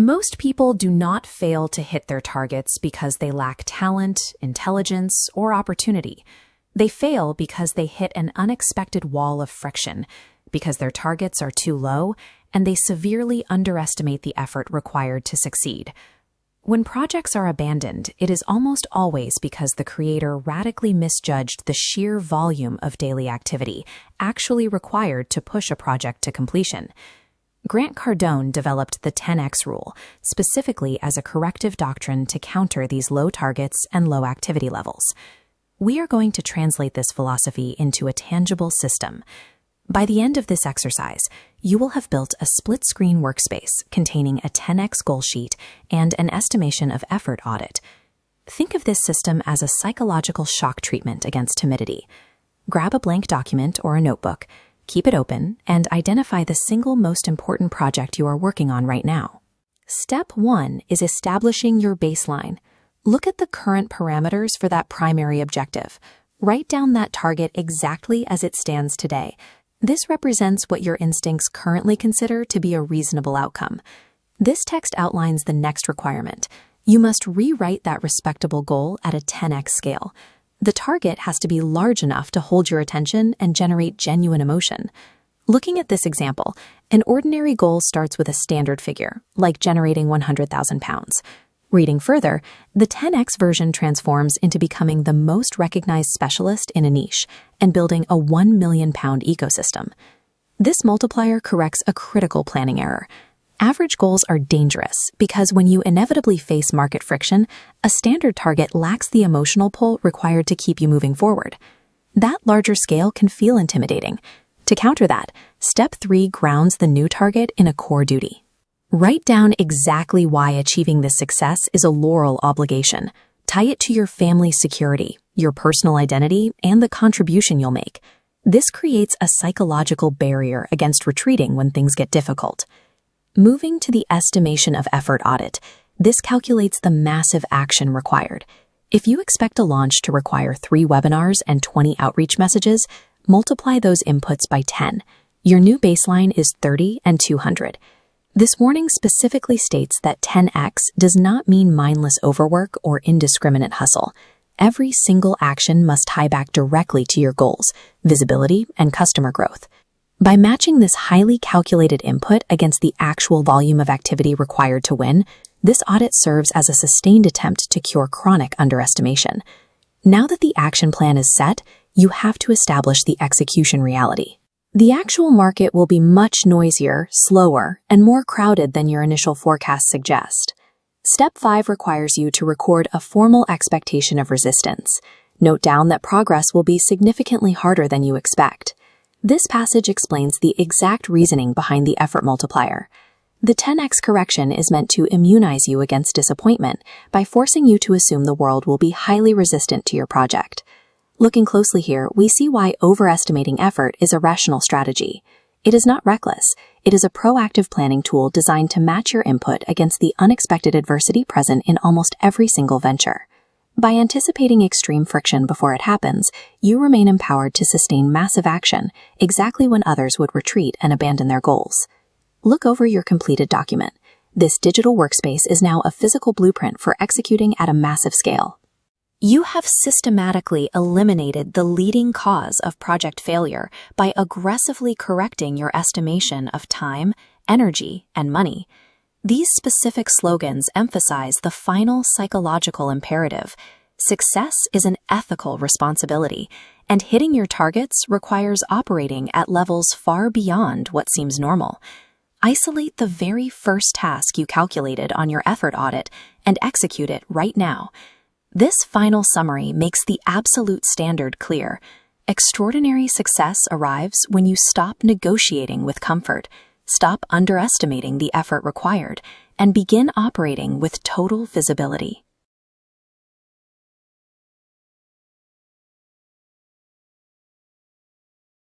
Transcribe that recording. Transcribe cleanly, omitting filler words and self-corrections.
Most people do not fail to hit their targets because they lack talent, intelligence, or opportunity. They fail because they hit an unexpected wall of friction, because their targets are too low, and they severely underestimate the effort required to succeed. When projects are abandoned, it is almost always because the creator radically misjudged the sheer volume of daily activity actually required to push a project to completion. Grant Cardone developed the 10x rule, specifically as a corrective doctrine to counter these low targets and low activity levels. We are going to translate this philosophy into a tangible system. By the end of this exercise, you will have built a split-screen workspace containing a 10x goal sheet and an estimation of effort audit. Think of this system as a psychological shock treatment against timidity. Grab a blank document or a notebook, keep it open, and identify the single most important project you are working on right now. Step 1 is establishing your baseline. Look at the current parameters for that primary objective. Write down that target exactly as it stands today. This represents what your instincts currently consider to be a reasonable outcome. This text outlines the next requirement. You must rewrite that respectable goal at a 10x scale. The target has to be large enough to hold your attention and generate genuine emotion. Looking at this example, an ordinary goal starts with a standard figure, like generating 100,000 pounds. Reading further, the 10x version transforms into becoming the most recognized specialist in a niche and building a 1 million pound ecosystem. This multiplier corrects a critical planning error. Average goals are dangerous because when you inevitably face market friction, a standard target lacks the emotional pull required to keep you moving forward. That larger scale can feel intimidating. To counter that, Step 3 grounds the new target in a core duty. Write down exactly why achieving this success is a laurel obligation. Tie it to your family's security, your personal identity, and the contribution you'll make. This creates a psychological barrier against retreating when things get difficult. Moving to the estimation of effort audit, this calculates the massive action required. If you expect a launch to require 3 webinars and 20 outreach messages, multiply those inputs by 10. Your new baseline is 30 and 200. This warning specifically states that 10x does not mean mindless overwork or indiscriminate hustle. Every single action must tie back directly to your goals, visibility, and customer growth. By matching this highly calculated input against the actual volume of activity required to win, this audit serves as a sustained attempt to cure chronic underestimation. Now that the action plan is set, you have to establish the execution reality. The actual market will be much noisier, slower, and more crowded than your initial forecasts suggest. Step 5 requires you to record a formal expectation of resistance. Note down that progress will be significantly harder than you expect. This passage explains the exact reasoning behind the effort multiplier. The 10x correction is meant to immunize you against disappointment by forcing you to assume the world will be highly resistant to your project. Looking closely here, we see why overestimating effort is a rational strategy. It is not reckless. It is a proactive planning tool designed to match your input against the unexpected adversity present in almost every single venture. By anticipating extreme friction before it happens, you remain empowered to sustain massive action exactly when others would retreat and abandon their goals. Look over your completed document. This digital workspace is now a physical blueprint for executing at a massive scale. You have systematically eliminated the leading cause of project failure by aggressively correcting your estimation of time, energy, and money. These specific slogans emphasize the final psychological imperative. Success is an ethical responsibility, and hitting your targets requires operating at levels far beyond what seems normal. Isolate the very first task you calculated on your effort audit and execute it right now. This final summary makes the absolute standard clear. Extraordinary success arrives when you stop negotiating with comfort, stop underestimating the effort required, and begin operating with total visibility.